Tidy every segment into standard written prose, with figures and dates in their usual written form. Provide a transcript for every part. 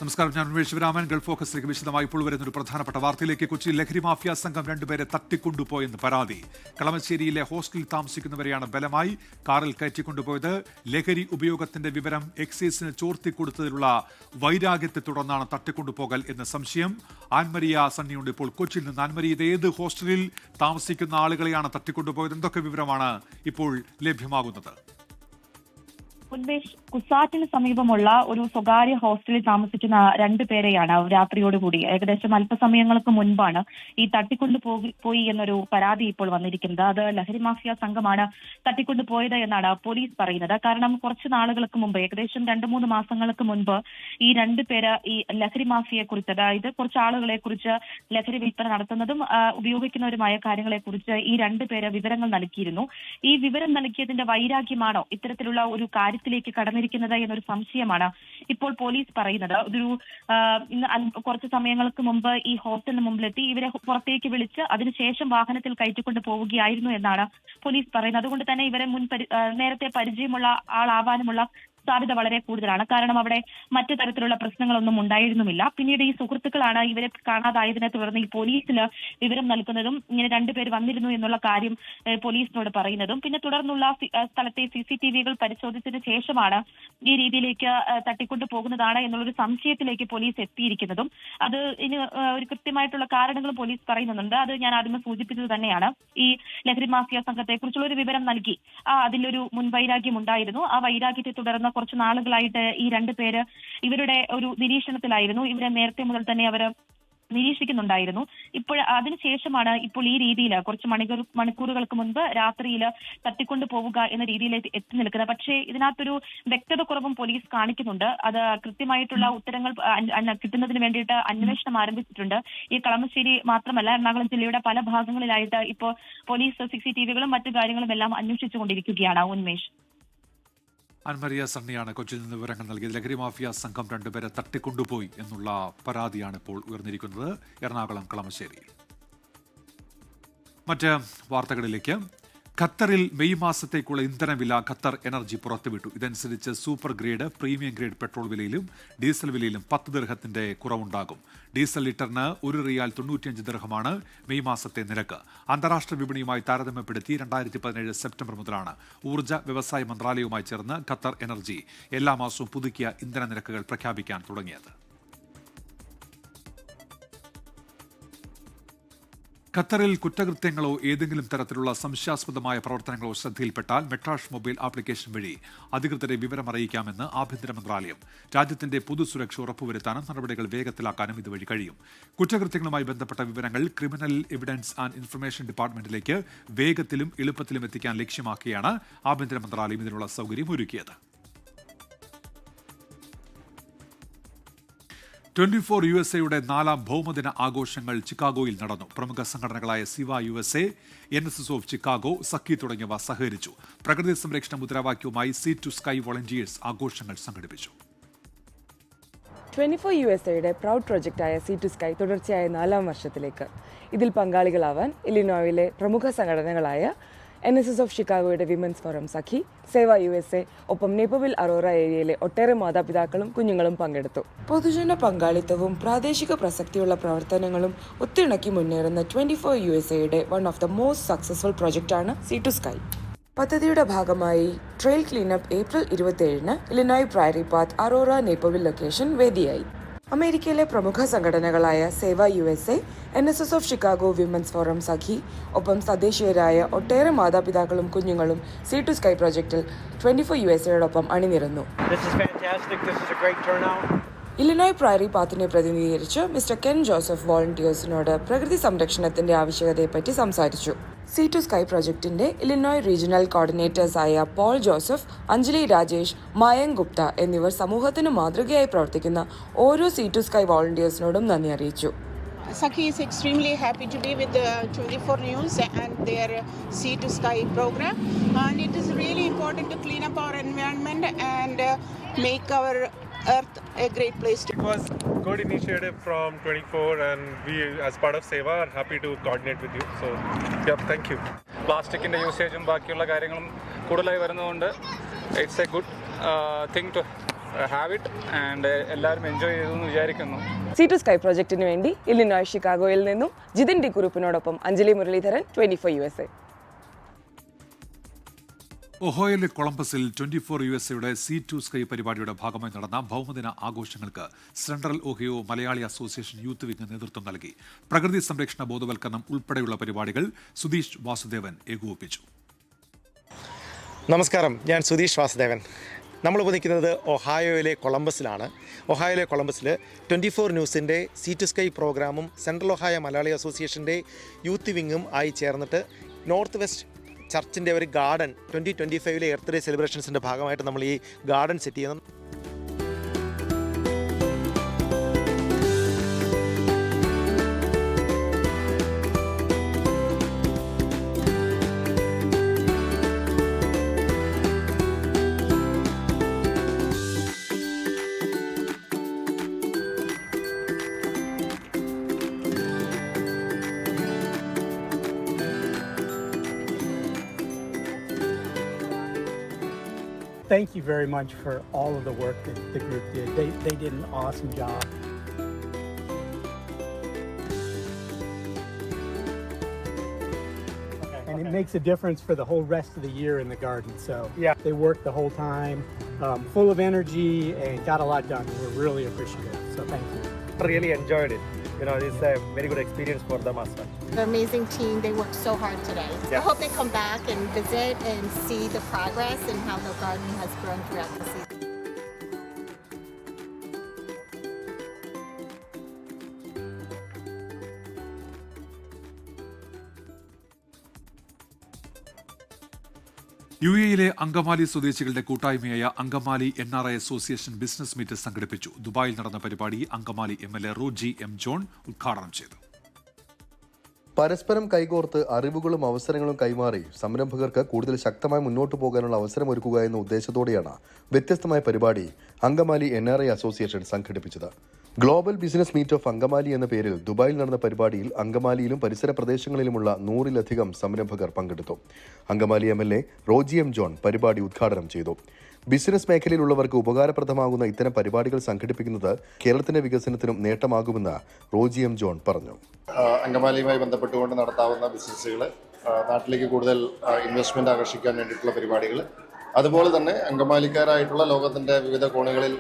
നമസ്കാരം, ഞാൻ ഉമേഷ് ശിവരാമൻ. ഗൾഫ് ഫോക്കസിലേക്ക് വിശദമായി ഇപ്പോൾ വരുന്നൊരു പ്രധാനപ്പെട്ട വാർത്തയിലേക്ക്. കൊച്ചി ലഹരി മാഫിയ സംഘം 2 പേരെ തട്ടിക്കൊണ്ടുപോയെന്ന് പരാതി. കളമശ്ശേരിയിലെ ഹോസ്റ്റലിൽ താമസിക്കുന്നവരെയാണ് ബലമായി കാറിൽ കയറ്റിക്കൊണ്ടുപോയത്. ലഹരി ഉപയോഗത്തിന്റെ വിവരം എക്സൈസിന് ചോർത്തിക്കൊടുത്തതിലുള്ള വൈരാഗ്യത്തെ തുടർന്നാണ് തട്ടിക്കൊണ്ടുപോകൽ എന്ന് സംശയം. ആൻമരിയ സണ്ണിയുണ്ട് ഇപ്പോൾ കൊച്ചിയിൽ നിന്ന്. ആൻമരി, ഇത് ഏത് ഹോസ്റ്റലിൽ താമസിക്കുന്ന ആളുകളെയാണ് തട്ടിക്കൊണ്ടുപോയത്? എന്തൊക്കെ വിവരമാണ് ഇപ്പോൾ ലഭ്യമാകുന്നത്? ഉന്മേഷ്, കുസാറ്റിന് സമീപമുള്ള ഒരു സ്വകാര്യ ഹോസ്റ്റലിൽ താമസിക്കുന്ന 2 പേരെയാണ് രാത്രിയോടുകൂടി ഏകദേശം അല്പസമയങ്ങൾക്ക് മുൻപാണ് ഈ തട്ടിക്കൊണ്ടുപോയി എന്നൊരു പരാതി ഇപ്പോൾ വന്നിരിക്കുന്നത്. അത് ലഹരി മാഫിയ സംഘമാണ് തട്ടിക്കൊണ്ടുപോയത് എന്നാണ് പോലീസ് പറയുന്നത്. കാരണം കുറച്ച് നാളുകൾക്ക് മുമ്പ്, ഏകദേശം 2-3 മാസങ്ങൾക്ക് മുൻപ് ഈ 2 പേര് ഈ ലഹരി മാഫിയെ കുറിച്ച്, അതായത് കുറച്ച് ആളുകളെ കുറിച്ച് ലഹരി വിൽപ്പന നടത്തുന്നതും ഉപയോഗിക്കുന്നവരുമായ കാര്യങ്ങളെ കുറിച്ച് ഈ 2 പേര് വിവരങ്ങൾ നൽകിയിരുന്നു. ഈ വിവരം നൽകിയതിന്റെ വൈരാഗ്യമാണോ ഇത്തരത്തിലുള്ള ഒരു കാര്യത്തിലേക്ക് കടന്നിരിക്കുന്നത് എന്നൊരു സംശയമാണ് ഇപ്പോൾ പോലീസ് പറയുന്നത്. ഇന്ന് കുറച്ച് സമയങ്ങൾക്ക് മുമ്പ് ഈ ഹോസ്റ്റലിന് മുമ്പിലെത്തി ഇവരെ പുറത്തേക്ക് വിളിച്ച് അതിനുശേഷം വാഹനത്തിൽ കയറ്റിക്കൊണ്ട് പോവുകയായിരുന്നു എന്നാണ് പോലീസ് പറയുന്നത്. അതുകൊണ്ട് തന്നെ ഇവരെ നേരത്തെ പരിചയമുള്ള ആളാവാനുമുള്ള സാധ്യത വളരെ കൂടുതലാണ്. കാരണം അവിടെ മറ്റു തരത്തിലുള്ള പ്രശ്നങ്ങളൊന്നും ഉണ്ടായിരുന്നുമില്ല. പിന്നീട് ഈ സുഹൃത്തുക്കളാണ് ഇവരെ കാണാതായതിനെ തുടർന്ന് ഈ പോലീസിൽ വിവരം നൽകുന്നതും ഇങ്ങനെ 2 പേര് വന്നിരുന്നു എന്നുള്ള കാര്യം പോലീസിനോട് പറയുന്നതും പിന്നെ തുടർന്നുള്ള സ്ഥലത്തെ CCTV പരിശോധിച്ചതിന് ശേഷമാണ് ഈ രീതിയിലേക്ക് തട്ടിക്കൊണ്ടു പോകുന്നതാണ് എന്നുള്ളൊരു സംശയത്തിലേക്ക് പോലീസ് എത്തിയിരിക്കുന്നതും. അത് ഇനി ഒരു കൃത്യമായിട്ടുള്ള കാരണങ്ങളും പോലീസ് പറയുന്നുണ്ട്. അത് ഞാൻ ആദ്യമേ സൂചിപ്പിച്ചത് തന്നെയാണ്. ഈ ലഹരി മാഫിയ സംഘത്തെ കുറിച്ചുള്ള ഒരു വിവരം നൽകി അതിലൊരു മുൻവൈരാഗ്യം ഉണ്ടായിരുന്നു. ആ വൈരാഗ്യത്തെ തുടർന്ന് കുറച്ച് നാളുകളായിട്ട് ഈ 2 പേര് ഇവരുടെ ഒരു നിരീക്ഷണത്തിലായിരുന്നു. ഇവരെ നേരത്തെ മുതൽ തന്നെ അവർ നിരീക്ഷിക്കുന്നുണ്ടായിരുന്നു. അതിനുശേഷമാണ് ഇപ്പോൾ ഈ രീതിയിൽ കുറച്ച് മണിക്കൂറുകൾക്ക് മുൻപ് രാത്രിയിൽ തട്ടിക്കൊണ്ടു പോവുക എന്ന രീതിയിൽ എത്തി നിൽക്കുന്നത്. പക്ഷേ ഇതിനകത്തൊരു വ്യക്തത കുറവും പോലീസ് കാണിക്കുന്നുണ്ട്. അത് കൃത്യമായിട്ടുള്ള ഉത്തരങ്ങൾ കിട്ടുന്നതിന് വേണ്ടിയിട്ട് അന്വേഷണം ആരംഭിച്ചിട്ടുണ്ട്. ഈ കളമശ്ശേരി മാത്രമല്ല, എറണാകുളം ജില്ലയുടെ പല ഭാഗങ്ങളിലായിട്ട് ഇപ്പോൾ പോലീസ് CCTV മറ്റു കാര്യങ്ങളും എല്ലാം അന്വേഷിച്ചുകൊണ്ടിരിക്കുകയാണ്. ഉന്മേഷ്. ആൻമരിയ സണ്ണിയാണ് കൊച്ചിയിൽ നിന്ന് വിവരങ്ങൾ നൽകിയത്. ലഹരി മാഫിയ സംഘം 2 പേരെ തട്ടിക്കൊണ്ടുപോയി എന്നുള്ള പരാതിയാണ് ഇപ്പോൾ ഉയർന്നിരിക്കുന്നത് എറണാകുളം കളമശ്ശേരിയിൽ. മറ്റ് വാർത്തകളിലേക്ക്. ഖത്തറിൽ മെയ് മാസത്തേക്കുള്ള ഇന്ധനവില ഖത്തർ എനർജി പുറത്തുവിട്ടു. ഇതനുസരിച്ച് super grade, premium grade petrol വിലയിലും ഡീസൽ വിലയിലും 10 ദിർഹത്തിന്റെ കുറവുണ്ടാകും. ഡീസൽ ലിറ്ററിന് 1 റിയാൽ 95 ദിർഹമാണ് മെയ് മാസത്തെ നിരക്ക്. അന്താരാഷ്ട്ര വിപണിയുമായി താരതമ്യപ്പെടുത്തി 2017 സെപ്റ്റംബർ മുതലാണ് ഊർജ്ജ വ്യവസായ മന്ത്രാലയവുമായി ചേർന്ന് ഖത്തർ എനർജി എല്ലാ മാസവും പുതുക്കിയ ഇന്ധന നിരക്കുകൾ പ്രഖ്യാപിക്കാൻ തുടങ്ങിയത്. ഖത്തറിൽ കുറ്റകൃത്യങ്ങളോ ഏതെങ്കിലും തരത്തിലുള്ള സംശയാസ്പദമായ പ്രവർത്തനങ്ങളോ ശ്രദ്ധയിൽപ്പെട്ടാൽ മെട്രാഷ് മൊബൈൽ ആപ്ലിക്കേഷൻ വഴി അധികൃതരെ വിവരമറിയിക്കാമെന്ന് ആഭ്യന്തര മന്ത്രാലയം. രാജ്യത്തിന്റെ പൊതുസുരക്ഷ ഉറപ്പുവരുത്താനും നടപടികൾ വേഗത്തിലാക്കാനും ഇതുവഴി കഴിയും. കുറ്റകൃത്യങ്ങളുമായി ബന്ധപ്പെട്ട വിവരങ്ങൾ ക്രിമിനൽ എവിഡൻസ് ആൻഡ് ഇൻഫർമേഷൻ ഡിപ്പാർട്ട്മെന്റിലേക്ക് വേഗത്തിലും എളുപ്പത്തിലും എത്തിക്കാൻ ലക്ഷ്യമാക്കിയാണ് ആഭ്യന്തര മന്ത്രാലയം ഇതിനുള്ള സൗകര്യം ഒരുക്കിയത്. 24 USA നാലാം ഭൗമദിന ആഘോഷങ്ങൾ ചിക്കാഗോയിൽ നടന്നു. പ്രമുഖ സംഘടനകളായ Seva USA, NSS of Chicago, Sakhi തുടങ്ങിയവ സഹകരിച്ചു. പ്രകൃതി സംരക്ഷണ മുദ്രാവാക്യവുമായി സീ ടു സ്കൈ വോളണ്ടിയേഴ്സ് ആഘോഷങ്ങൾ സംഘടിപ്പിച്ചു. 24 USA പ്രൗഡ് പ്രൊജക്റ്റായ സീ ടു സ്കൈ തുടർച്ചയായ 4ാം വർഷത്തിലേക്ക്. ഇതിൽ പങ്കാളികളാവാൻ ഇല്ലിനോയിലെ പ്രമുഖ സംഘടനകളായ NSS ഓഫ് ഷിക്കാഗോയുടെ women's forum Sakhi, Seva USA, ഒപ്പം നേപ്പവിൽ അറോറ ഏരിയയിലെ ഒട്ടേറെ മാതാപിതാക്കളും കുഞ്ഞുങ്ങളും പങ്കെടുത്തു. പൊതുജന പങ്കാളിത്തവും പ്രാദേശിക പ്രസക്തിയുള്ള പ്രവർത്തനങ്ങളും ഒത്തിണക്കി മുന്നേറുന്ന 24 USA one of the most successful പ്രൊജക്റ്റാണ് സീ ടു സ്കൈ. പദ്ധതിയുടെ ഭാഗമായി trail cleanup April 27 Illinois prairie path Aurora Naperville location വേദിയായി. അമേരിക്കയിലെ പ്രമുഖ സംഘടനകളായ Seva USA, NSS of Chicago, women's forum Sakhi, ഒപ്പം തദ്ദേശീയരായ ഒട്ടേറെ മാതാപിതാക്കളും കുഞ്ഞുങ്ങളും സീ ടു സ്കൈ പ്രൊജക്റ്റിൽ 24 USA അണിനിരന്നു. ഇലിനോയ് പ്രയറി പാത്തിനെ പ്രതിനിധീകരിച്ച് മിസ്റ്റർ കെൻ ജോസഫ് വോളണ്ടിയേഴ്സിനോട് പ്രകൃതി സംരക്ഷണത്തിന്റെ ആവശ്യകതയെപ്പറ്റി സംസാരിച്ചു. സീ ടു സ്കൈ പ്രൊജക്ടിന്റെ ഇലിനോയ് റീജിയണൽ കോർഡിനേറ്റേഴ്സായ പോൾ ജോസഫ്, അഞ്ജലി രാജേഷ്, മായങ്ക് ഗുപ്ത എന്നിവർ സമൂഹത്തിന് മാതൃകയായി പ്രവർത്തിക്കുന്ന ഓരോ സീ ടു സ്കൈ വോളണ്ടിയേഴ്സിനോടും നന്ദി അറിയിച്ചു. Sakhi is extremely happy to be with the 24 News and their Sea to Sky program, and it is really important to clean up our environment and make our earth a great place to. It was good initiative from 24 and we as part of Seva are happy to coordinate with you. So yeah, thank you. പ്ലാസ്റ്റിക്കിൻ്റെ യൂസേജും ബാക്കിയുള്ള കാര്യങ്ങളും കൂടുതലായി വരുന്നതുകൊണ്ട് it's a good thing to have it and എല്ലാവരും enjoy ചെയ്തു എന്ന് വിചാരിക്കുന്നു. See to sky പ്രോജക്റ്റിന് വേണ്ടി ഇല്ലിനോയ് ഷിക്കാഗോയിൽ നിന്നും ജിതിൻ ഡി കുറുപ്പിനോടൊപ്പം അഞ്ജലി മുരളീധരൻ, 24 USA. ഒഹോയിലെ കൊളംബസിൽ 24 USA സീ ടു സ്കൈ പരിപാടിയുടെ ഭാഗമായി നടന്ന ഭൗമദിന ആഘോഷങ്ങൾക്ക് central Ohio Malayali association youth wing നേതൃത്വം നൽകി. പ്രകൃതി സംരക്ഷണ ബോധവൽക്കരണം ഉൾപ്പെടെയുള്ള പരിപാടികൾ സുധീഷ് വാസുദേവൻ ഏകോപിപ്പിച്ചു. നമസ്കാരം, ഞാൻ സുധീഷ് വാസുദേവൻ. നമ്മളിപ്പോൾ നിൽക്കുന്നത് ഒഹായോയിലെ കൊളംബസിലാണ്. ഒഹായോയിലെ കൊളംബസിൽ 24 ന്യൂസിൻ്റെ സീ ടു സ്കൈ പ്രോഗ്രാമും സെൻട്രൽ ഒഹായോ മലയാളി അസോസിയേഷൻ്റെ യൂത്ത് വിങ്ങും ആയി ചേർന്നിട്ട് നോർത്ത് വെസ്റ്റ് ചർച്ചിൻ്റെ ഒരു ഗാർഡൻ 2025 എർത്ത് ഡേ സെലിബ്രേഷൻസിൻ്റെ ഭാഗമായിട്ട് നമ്മൾ ഈ ഗാർഡൻ സെറ്റ് ചെയ്യുന്നു. Thank you very much for all of the work that the group did. They did an awesome job. And it makes a difference for the whole rest of the year in the garden. So yeah, they worked the whole time, full of energy, and got a lot done. We're really appreciative. So thank you. Really enjoyed it. You know, it's a very good experience for them as well. The amazing team, they worked so hard today. Yeah. I hope they come back and visit and see the progress and how the garden has grown throughout the season. UAE Angamaly സ്വദേശികളുടെ കൂട്ടായ്മയായ Angamaly NRI association business meet സംഘടിപ്പിച്ചു. ദുബായിൽ നടന്ന പരിപാടി Angamaly MLA Roji M John ഉദ്ഘാടനം ചെയ്തു. പരസ്പരം കൈകോർത്ത് അറിവുകളും അവസരങ്ങളും കൈമാറി സംരംഭകർക്ക് കൂടുതൽ ശക്തമായി മുന്നോട്ട് പോകാനുള്ള അവസരമൊരുക്കുക എന്ന ഉദ്ദേശത്തോടെയാണ് വ്യത്യസ്തമായ പരിപാടി അങ്കമാലി NRI അസോസിയേഷൻ സംഘടിപ്പിച്ചത്. Global business meet of Angamaly എന്ന പേരിൽ ദുബായിൽ നടന്ന പരിപാടിയിൽ അങ്കമാലിയിലും പരിസര പ്രദേശങ്ങളിലുമുള്ള 100-ലധികം സംരംഭകർ പങ്കെടുത്തു. Angamaly MLA Roji M John പരിപാടി ഉദ്ഘാടനം ചെയ്തു. ബിസിനസ് മേഖലയിലുള്ളവർക്ക് ഉപകാരപ്രദമാകുന്ന ഇത്തരം പരിപാടികൾ സംഘടിപ്പിക്കുന്നത് കേരളത്തിന്റെ വികസനത്തിനും നേട്ടമാകുമെന്ന് റോജി എം ജോൺ പറഞ്ഞു. അങ്കമാലിയുമായി ബന്ധപ്പെട്ടുകൊണ്ട് നടത്താവുന്ന ബിസിനസ്സുകൾ, നാട്ടിലേക്ക് കൂടുതൽ ഇൻവെസ്റ്റ്മെന്റ് ആകർഷിക്കാൻ വേണ്ടിയിട്ടുള്ള പരിപാടികൾ, അതുപോലെ തന്നെ അങ്കമാലിക്കാരായിട്ടുള്ള ലോകത്തിന്റെ വിവിധ കോണുകളിൽ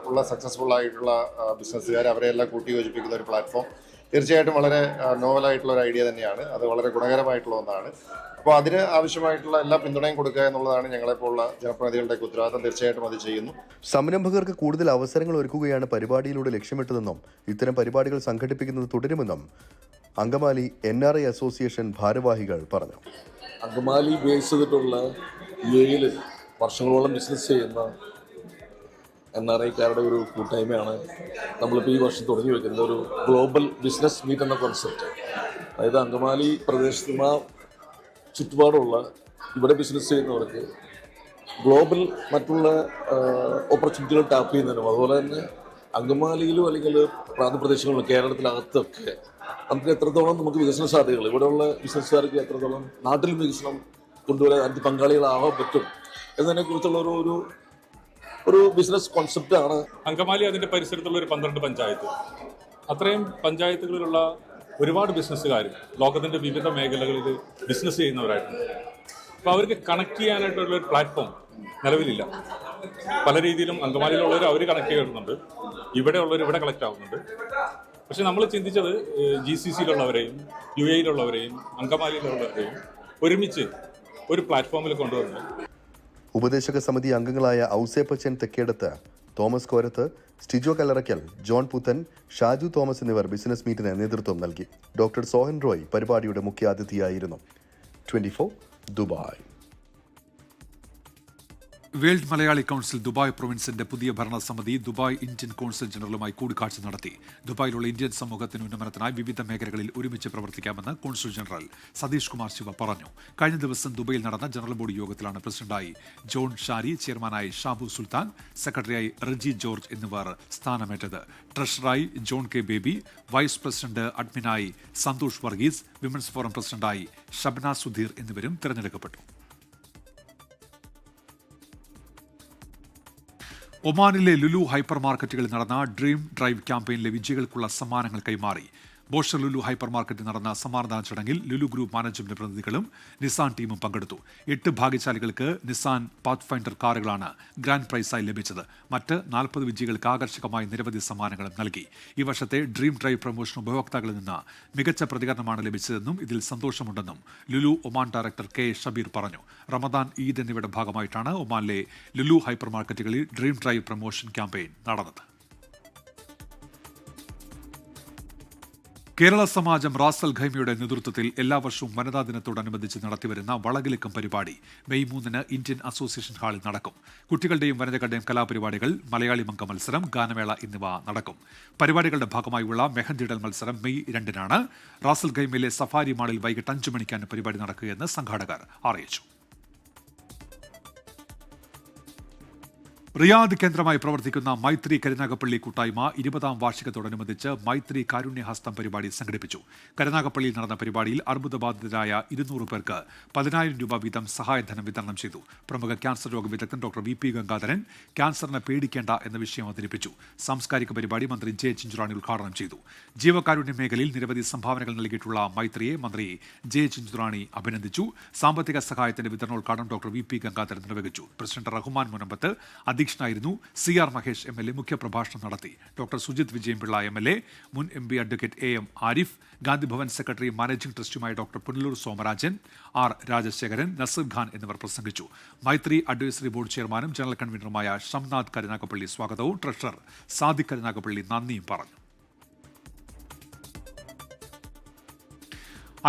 ഉള്ള സക്സസ്ഫുൾ ആയിട്ടുള്ള ബിസിനസ്സുകാർ, അവരെല്ലാം കൂട്ടിയോജിപ്പിക്കുന്ന ഒരു പ്ലാറ്റ്ഫോം തീർച്ചയായിട്ടും വളരെ നോവലായിട്ടുള്ള ഒരു ഐഡിയ തന്നെയാണ്. അത് വളരെ ഗുണകരമായിട്ടുള്ള ഒന്നാണ്. അപ്പോൾ അതിന് ആവശ്യമായിട്ടുള്ള എല്ലാ പിന്തുണയും കൊടുക്കുക എന്നുള്ളതാണ് ഞങ്ങളെപ്പോലുള്ള ജനപ്രതിനിധികളുടെ ഉത്തരവാദിത്തം. തീർച്ചയായിട്ടും അത് ചെയ്യുന്നു. സംരംഭകർക്ക് കൂടുതൽ അവസരങ്ങൾ ഒരുക്കുകയാണ് പരിപാടിയിലൂടെ ലക്ഷ്യമിട്ടതെന്നും ഇത്തരം പരിപാടികൾ സംഘടിപ്പിക്കുന്നത് തുടരുമെന്നും അങ്കമാലി NRI അസോസിയേഷൻ ഭാരവാഹികൾ പറഞ്ഞു. അങ്കമാലി ബേസ് ചെയ്തിട്ടുള്ള UAE വർഷങ്ങളോളം ബിസിനസ് ചെയ്യുന്ന NRIക്കാരുടെ ഒരു കൂട്ടായ്മയാണ് നമ്മളിപ്പോൾ ഈ വർഷം തുടങ്ങി വെക്കുന്നത്. ഒരു ഗ്ലോബൽ ബിസിനസ് മീറ്റ് എന്ന കോൺസെപ്റ്റ്. അതായത് അങ്കമാലി പ്രദേശത്തുള്ള ചുറ്റുപാടുള്ള ഇവിടെ ബിസിനസ് ചെയ്യുന്നവർക്ക് ഗ്ലോബൽ മറ്റുള്ള ഓപ്പർച്യൂണിറ്റികൾ ടാപ്പ് ചെയ്യുന്നതിനും അതുപോലെ തന്നെ അങ്കമാലിയിലും അല്ലെങ്കിൽ പ്രാന്തപ്രദേശങ്ങളിലും കേരളത്തിനകത്തൊക്കെ നമുക്ക് എത്രത്തോളം നമുക്ക് വികസന സാധ്യതകൾ, ഇവിടെയുള്ള ബിസിനസ്സുകാർക്ക് എത്രത്തോളം നാട്ടിൽ വികസനം കൊണ്ടുവരാൻ അതിന് പങ്കാളികളാവാൻ പറ്റും എന്നതിനെക്കുറിച്ചുള്ള ഒരു ബിസിനസ് കോൺസെപ്റ്റാണ്. അങ്കമാലി അതിൻ്റെ പരിസരത്തുള്ള ഒരു 12 പഞ്ചായത്ത്, അത്രയും പഞ്ചായത്തുകളിലുള്ള ഒരുപാട് ബിസിനസ്സുകാർ ലോകത്തിൻ്റെ വിവിധ മേഖലകളിൽ ബിസിനസ് ചെയ്യുന്നവരായിട്ടുണ്ട്. അപ്പോൾ അവർക്ക് കണക്ട് ചെയ്യാനായിട്ടുള്ള ഒരു പ്ലാറ്റ്ഫോം നിലവിലില്ല. പല രീതിയിലും അങ്കമാലിയിലുള്ളവർ അവർ കണക്ട് ചെയ്യുന്നുണ്ട്, ഇവിടെ ഉള്ളവർ ഇവിടെ കളക്ട് ആവുന്നുണ്ട്. പക്ഷെ നമ്മൾ ചിന്തിച്ചത് GCCയിലുള്ളവരെയും UAEയിലുള്ളവരെയും അങ്കമാലിയിലുള്ളവരെയും ഒരുമിച്ച് ഒരു പ്ലാറ്റ്ഫോമിൽ കൊണ്ടുവന്നു. ഉപദേശക സമിതി അംഗങ്ങളായ ഔസേപ്പച്ചൻ തെക്കേടത്ത്, തോമസ് കോരത്ത്, സ്റ്റിജോ കല്ലറയ്ക്കൽ, ജോൺ പുത്തൻ, ഷാജു തോമസ് എന്നിവർ ബിസിനസ് മീറ്റിന് നേതൃത്വം നൽകി. ഡോക്ടർ സോഹൻ റോയ് പരിപാടിയുടെ മുഖ്യാതിഥിയായിരുന്നു. 24 Dubai. World Malayali council Dubai പ്രൊവിൻസിന്റെ പുതിയ ഭരണസമിതി ദുബായ് ഇന്ത്യൻ കോൺസൽ ജനറലുമായി കൂടിക്കാഴ്ച നടത്തി. ദുബായിലുള്ള ഇന്ത്യൻ സമൂഹത്തിന് ഉന്നമനത്തിനായി വിവിധ മേഖലകളിൽ ഒരുമിച്ച് പ്രവർത്തിക്കാമെന്ന് കോൺസുൽ ജനറൽ സതീഷ് കുമാർ ശിവ പറഞ്ഞു. കഴിഞ്ഞ ദിവസം ദുബൈയിൽ നടന്ന ജനറൽ ബോഡി യോഗത്തിലാണ് പ്രസിഡന്റായി ജോൺ ഷാരി, ചെയർമാനായി ഷാബു സുൽത്താൻ, സെക്രട്ടറിയായി റജി ജോർജ് എന്നിവർ സ്ഥാനമേറ്റത്. ട്രഷററായി John K Baby, vice president അഡ്മിനായി സന്തോഷ് വർഗീസ്, വിമൻസ് ഫോറം പ്രസിഡന്റായി ഷബ്ന സുധീർ എന്നിവരും തെരഞ്ഞെടുക്കപ്പെട്ടു. ഒമാനിലെ ലുലു ഹൈപ്പർ മാർക്കറ്റുകളിൽ നടന്ന ഡ്രീം ഡ്രൈവ് ക്യാമ്പയിനിലെ വിജയികൾക്കുള്ള സമ്മാനങ്ങൾ കൈമാറി. ബോഷർ ലുലു ഹൈപ്പർ മാർക്കറ്റിൽ നടന്ന സമ്മാനദാന ചടങ്ങിൽ ലുലു ഗ്രൂപ്പ് മാനേജ്മെന്റ് പ്രതിനിധികളും നിസാൻ ടീമും പങ്കെടുത്തു. 8 ഭാഗ്യശാലികൾക്ക് നിസാൻ പാത്ത്ഫൈൻഡർ കാറുകളാണ് ഗ്രാൻഡ് പ്രൈസായി ലഭിച്ചത്. മറ്റ് 40 വിജയികൾക്ക് ആകർഷകമായ നിരവധി സമ്മാനങ്ങളും നൽകി. ഈ വർഷത്തെ ഡ്രീം ഡ്രൈവ് പ്രൊമോഷൻ ഉപഭോക്താക്കളിൽ നിന്ന് മികച്ച പ്രതികരണമാണ് ലഭിച്ചതെന്നും ഇതിൽ സന്തോഷമുണ്ടെന്നും Lulu Oman director K Shabeer പറഞ്ഞു. റമദാൻ, ഈദ് എന്നിവയുടെ ഭാഗമായിട്ടാണ് ഒമാനിലെ ലുലു ഹൈപ്പർ മാർക്കറ്റുകളിൽ ഡ്രീം ഡ്രൈവ് പ്രൊമോഷൻ ക്യാമ്പയിൻ നടന്നത്. കേരള സമാജം റാസൽ ഖൈമയുടെ നേതൃത്വത്തിൽ എല്ലാ വർഷവും വനിതാ ദിനത്തോടനുബന്ധിച്ച് നടത്തിവരുന്ന വളകിലുക്കം പരിപാടി മെയ് 3 ഇന്ത്യൻ അസോസിയേഷൻ ഹാളിൽ നടക്കും. കുട്ടികളുടെയും വനിതകളുടെയും കലാപരിപാടികൾ, മലയാളി മംഗ മത്സരം, ഗാനമേള എന്നിവ നടക്കും. പരിപാടികളുടെ ഭാഗമായുള്ള മെഹന്തിടൽ മത്സരം മെയ് 2 റാസൽ ഖൈമയിലെ സഫാരി മാളിൽ വൈകിട്ട് 5 മണിക്കാണ് പരിപാടി നടക്കുകയെന്ന് സംഘാടകർ അറിയിച്ചു. റിയാദ് കേന്ദ്രമായി പ്രവർത്തിക്കുന്ന മൈത്രി കരുനാഗപ്പള്ളി കൂട്ടായ്മ 20ാം വാർഷികത്തോടനുബന്ധിച്ച് മൈത്രി കാരുണ്യഹസ്തം പരിപാടി സംഘടിപ്പിച്ചു. കരുനാഗപ്പള്ളിയിൽ നടന്ന പരിപാടിയിൽ അർബുദബാധിതരായ 200 പേർക്ക് 10,000 രൂപ വീതം സഹായധനം വിതരണം ചെയ്തു. പ്രമുഖ ക്യാൻസർ രോഗ വിദഗ്ധൻ ഡോക്ടർ വി.പി. ഗംഗാധരൻ ക്യാൻസറിനെ പേടിക്കേണ്ട എന്ന വിഷയം അവതരിപ്പിച്ചു. സാംസ്കാരിക പരിപാടി മന്ത്രി ജെ ചിഞ്ചുറാണി ഉദ്ഘാടനം ചെയ്തു. ജീവകാരുണ്യ മേഖലയിൽ നിരവധി സംഭാവനകൾ നൽകിയിട്ടുള്ള മൈത്രിയെ മന്ത്രി ജെ ചിഞ്ചുറാണി അഭിനന്ദിച്ചു. സാമ്പത്തിക സഹായത്തിന്റെ വിതരണോദ്ഘാടനം ഡോക്ടർ വി.പി. ഗംഗാധരൻ നിർവഹിച്ചു. പ്രസിഡന്റ് റഹ്മാൻ മുനമ്പത്ത് അധ്യക്ഷനായിരുന്നു. CR മഹേഷ് MLA മുഖ്യപ്രഭാഷണം നടത്തി. ഡോക്ടർ സുജിത് വിജയംപിള്ള MLA, മുൻ MP advocate AM Arif, Gandhibhavan secretary managing ട്രസ്റ്റിയുമായ ഡോക്ടർ പുനലൂർ സോമരാജൻ, R രാജശേഖരൻ, നസീർ ഖാൻ എന്നിവർ പ്രസംഗിച്ചു. മൈത്രി അഡ്വൈസറി ബോർഡ് ചെയർമാനും ജനറൽ കൺവീനറുമായ ഷംനാഥ് കരുനാഗപ്പള്ളി സ്വാഗതവും ട്രഷറർ സാദിഖ് കരുനാഗപ്പള്ളി നന്ദിയും പറഞ്ഞു.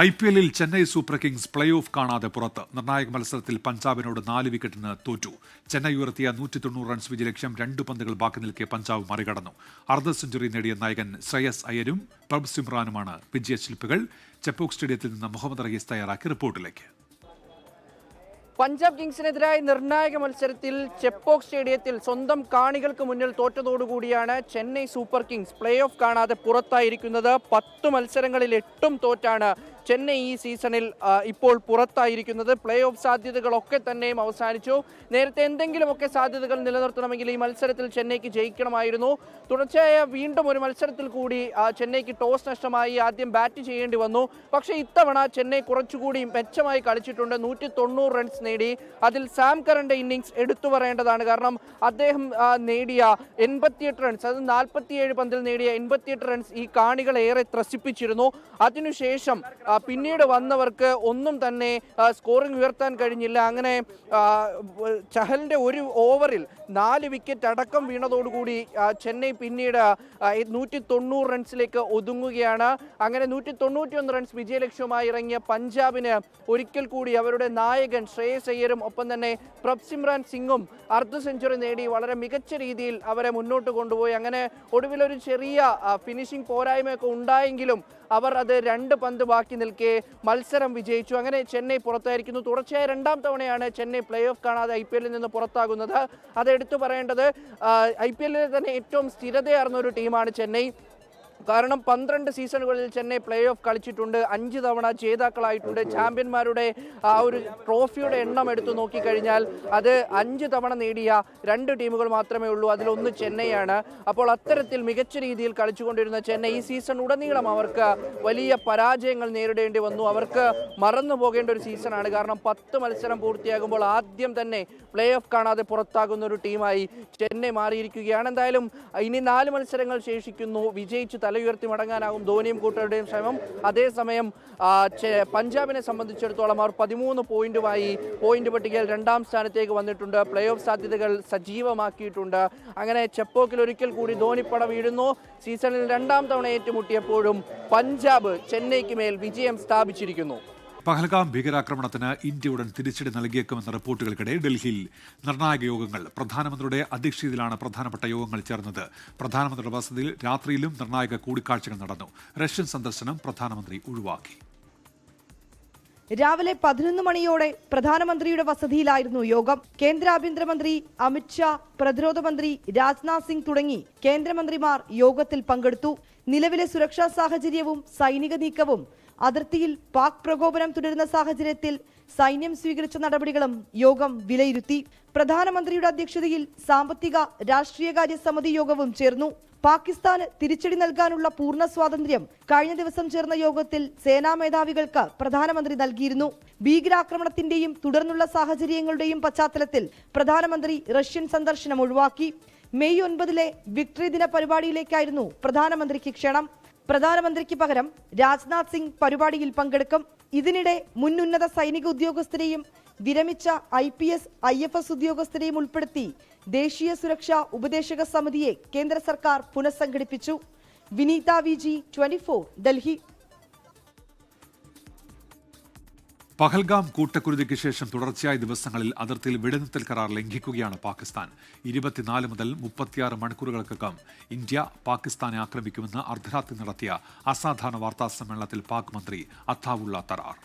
IPL-ൽ Chennai super kings play off കാണാതെ പുറത്ത്. നിർണായക മത്സരത്തിൽ പഞ്ചാബിനോട് 4 വിക്കറ്റിന് തോറ്റു. ചെന്നൈ ഉയർത്തിയ 190 റൺസ് വിജയലക്ഷ്യം 2 പന്തുകൾ ബാക്കി നിൽക്കെ പഞ്ചാബ് മറികടന്നു. അർദ്ധ സെഞ്ചുറി നേടിയ നായകൻ ശ്രേയസ് അയ്യരും പ്രഭ് സിമ്രാനുമാണ് വിജയശില്പികൾ. ചെപ്പോക്ക് സ്റ്റേഡിയത്തിൽ നിന്ന് മുഹമ്മദ് റഹീസ് തയ്യാറാക്കിയ റിപ്പോർട്ടിലേക്ക്. പഞ്ചാബ് കിങ്സിനെതിരായ നിർണായക മത്സരത്തിൽ ചെപ്പോക്ക് സ്റ്റേഡിയത്തിൽ സ്വന്തം കാണികൾക്ക് മുന്നിൽ തോറ്റതോടുകൂടിയാണ് Chennai super kings play off കാണാതെ പുറത്തായിരിക്കുന്നത്. 10 മത്സരങ്ങളിൽ 8 തോറ്റാണ് ചെന്നൈ ഈ സീസണിൽ ഇപ്പോൾ പുറത്തായിരിക്കുന്നത്. പ്ലേ ഓഫ് സാധ്യതകളൊക്കെ തന്നെയും അവസാനിച്ചു. നേരത്തെ എന്തെങ്കിലുമൊക്കെ സാധ്യതകൾ നിലനിർത്തണമെങ്കിൽ ഈ മത്സരത്തിൽ ചെന്നൈക്ക് ജയിക്കണമായിരുന്നു. തുടർച്ചയായ വീണ്ടും ഒരു മത്സരത്തിൽ കൂടി ചെന്നൈക്ക് ടോസ് നഷ്ടമായി. ആദ്യം ബാറ്റ് ചെയ്യേണ്ടി വന്നു. പക്ഷേ ഇത്തവണ ചെന്നൈ കുറച്ചുകൂടി മെച്ചമായി കളിച്ചിട്ടുണ്ട്. 190 റൺസ് നേടി. അതിൽ സാം കറന്റെ ഇന്നിംഗ്സ് എടുത്തു പറയേണ്ടതാണ്. കാരണം അദ്ദേഹം നേടിയ 88 റൺസ്, അത് 47 പന്തിൽ നേടിയ 88 റൺസ് ഈ കാണികളെ ഏറെ ത്രസിപ്പിച്ചിരുന്നു. അതിനുശേഷം പിന്നീട് വന്നവർക്ക് ഒന്നും തന്നെ സ്കോറിംഗ് ഉയർത്താൻ കഴിഞ്ഞില്ല. അങ്ങനെ ചഹലിന്റെ ഒരു ഓവറിൽ 4 വിക്കറ്റ് അടക്കം വീണതോടുകൂടി ചെന്നൈ പിന്നീട് 190 റൺസിലേക്ക് ഒതുങ്ങുകയാണ്. അങ്ങനെ 191 റൺസ് വിജയലക്ഷ്യവുമായി ഇറങ്ങിയ പഞ്ചാബിന് ഒരിക്കൽ കൂടി അവരുടെ നായകൻ ശ്രേയസ് അയ്യരും ഒപ്പം തന്നെ പ്രഭ് സിമ്രാൻ സിംഗും അർദ്ധ സെഞ്ചുറി നേടി വളരെ മികച്ച രീതിയിൽ അവരെ മുന്നോട്ട് കൊണ്ടുപോയി. അങ്ങനെ ഒടുവിലൊരു ചെറിയ ഫിനിഷിംഗ് പോരായ്മയൊക്കെ ഉണ്ടായെങ്കിലും അവർ അത് 2 പന്ത് ബാക്കി നിൽക്കെ മത്സരം വിജയിച്ചു. അങ്ങനെ ചെന്നൈ പുറത്തായിരിക്കുന്നു. തുടർച്ചയായ 2ാം തവണയാണ് ചെന്നൈ പ്ലേ ഓഫ് കാണാതെ IPL-ൽ നിന്ന് പുറത്താകുന്നത്. അത് എടുത്തു പറയേണ്ടത് IPL-ലെ തന്നെ ഏറ്റവും സ്ഥിരതയാർന്ന ഒരു ടീമാണ് ചെന്നൈ. കാരണം 12 സീസണുകളിൽ ചെന്നൈ പ്ലേ ഓഫ് കളിച്ചിട്ടുണ്ട്. 5 തവണ ജേതാക്കളായിട്ടുണ്ട്. ചാമ്പ്യന്മാരുടെ ആ ഒരു ട്രോഫിയുടെ എണ്ണം എടുത്തു നോക്കിക്കഴിഞ്ഞാൽ അത് 5 തവണ നേടിയ 2 ടീമുകൾ മാത്രമേ ഉള്ളൂ. അതിലൊന്ന് ചെന്നൈയാണ്. അപ്പോൾ അത്തരത്തിൽ മികച്ച രീതിയിൽ കളിച്ചുകൊണ്ടിരുന്ന ചെന്നൈ ഈ സീസൺ ഉടനീളം അവർക്ക് വലിയ പരാജയങ്ങൾ നേരിടേണ്ടി വന്നു. അവർക്ക് മറന്നു പോകേണ്ട ഒരു സീസണാണ്. കാരണം 10 മത്സരം പൂർത്തിയാകുമ്പോൾ ആദ്യം തന്നെ പ്ലേ ഓഫ് കാണാതെ പുറത്താകുന്ന ഒരു ടീമായി ചെന്നൈ മാറിയിരിക്കുകയാണ്. എന്തായാലും ഇനി 4 മത്സരങ്ങൾ ശേഷിക്കുന്നു. വിജയിച്ച് തലയുയർത്തി മടങ്ങാനാകും ധോണിയും കൂട്ടരുടെയും ശ്രമം. അതേസമയം പഞ്ചാബിനെ സംബന്ധിച്ചിടത്തോളം അവർ 13 പോയിന്റുമായി പോയിന്റ് പട്ടികയിൽ 2ാം സ്ഥാനത്തേക്ക് വന്നിട്ടുണ്ട്. പ്ലേ ഓഫ് സാധ്യതകൾ സജീവമാക്കിയിട്ടുണ്ട്. അങ്ങനെ ചെപ്പോക്കിൽ ഒരിക്കൽ കൂടി ധോണിപ്പട വീഴുന്നു. സീസണിൽ 2ാം തവണ ഏറ്റുമുട്ടിയപ്പോഴും പഞ്ചാബ് ചെന്നൈക്ക് മേൽ വിജയം സ്ഥാപിച്ചിരിക്കുന്നു. പഹൽഗാം ഭീകരാക്രമണത്തിന് ഇന്ത്യ ഉടൻ തിരിച്ചടി നൽകിയേക്കുമെന്ന റിപ്പോർട്ടുകൾക്കിടെ ഡൽഹിയിൽ നിർണായക യോഗങ്ങൾ. പ്രധാനമന്ത്രിയുടെ അധ്യക്ഷതയിലാണ് പ്രധാനപ്പെട്ട യോഗങ്ങൾ ചേർന്നത്. പ്രധാനമന്ത്രിയുടെ വസതിയിൽ രാത്രിയിലും നിർണായക കൂടിക്കാഴ്ചകൾ നടന്നു. റഷ്യൻ സന്ദർശനം പ്രധാനമന്ത്രി ഒഴിവാക്കി. രാവിലെ 11 മണിയോടെ പ്രധാനമന്ത്രിയുടെ വസതിയിലായിരുന്നു യോഗം. കേന്ദ്ര ആഭ്യന്തരമന്ത്രി അമിത്ഷാ, പ്രതിരോധ മന്ത്രി രാജ്നാഥ് സിംഗ് തുടങ്ങി കേന്ദ്രമന്ത്രിമാർ യോഗത്തിൽ പങ്കെടുത്തു. നിലവിലെ സുരക്ഷാ സാഹചര്യവും സൈനിക നീക്കവും, അതിർത്തിയിൽ പാക് പ്രകോപനം തുടരുന്ന സാഹചര്യത്തിൽ സൈന്യം സ്വീകരിച്ച നടപടികളും യോഗം വിലയിരുത്തി. പ്രധാനമന്ത്രിയുടെ അധ്യക്ഷതയിൽ സാമ്പത്തിക രാഷ്ട്രീയകാര്യ സമിതി യോഗവും ചേർന്നു. പാകിസ്ഥാന് തിരിച്ചടി നൽകാനുള്ള പൂർണ്ണ സ്വാതന്ത്ര്യം കഴിഞ്ഞ ദിവസം ചേർന്ന യോഗത്തിൽ സേനാ മേധാവികൾക്ക് പ്രധാനമന്ത്രി നൽകിയിരുന്നു. ഭീകരാക്രമണത്തിന്റെയും തുടർന്നുള്ള സാഹചര്യങ്ങളുടെയും പശ്ചാത്തലത്തിൽ പ്രധാനമന്ത്രി റഷ്യൻ സന്ദർശനം ഒഴിവാക്കി. മെയ് 9 വിക്ടറി ദിന പരിപാടിയിലേക്കായിരുന്നു പ്രധാനമന്ത്രിക്ക് ക്ഷണം. പ്രധാനമന്ത്രിക്ക് പകരം രാജ്നാഥ് സിംഗ് പരിപാടിയിൽ പങ്കെടുക്കും. ഇതിനിടെ മുൻ ഉന്നത സൈനിക ഉദ്യോഗസ്ഥരെയും വിരമിച്ച IPS, IFS ഉദ്യോഗസ്ഥരെയും ഉൾപ്പെടുത്തി ദേശീയ സുരക്ഷാ ഉപദേശക സമിതിയെ കേന്ദ്ര സർക്കാർ പുനഃസംഘടിപ്പിച്ചു. വിനീത VG, 24, ഡൽഹി. പഹൽഗാം കൂട്ടക്കുരുതിക്ക് ശേഷം തുടർച്ചയായ ദിവസങ്ങളിൽ അതിർത്തിയിൽ വെടിനിർത്തൽ കരാർ ലംഘിക്കുകയാണ് പാകിസ്ഥാൻ. 24 മുതൽ 36 മണിക്കൂറുകൾക്കകം ഇന്ത്യ പാകിസ്ഥാനെ ആക്രമിക്കുമെന്ന് അർദ്ധരാത്രി നടത്തിയ അസാധാരണ വാർത്താ സമ്മേളനത്തിൽ പാക് മന്ത്രി അത്താവുള്ള തറാർ.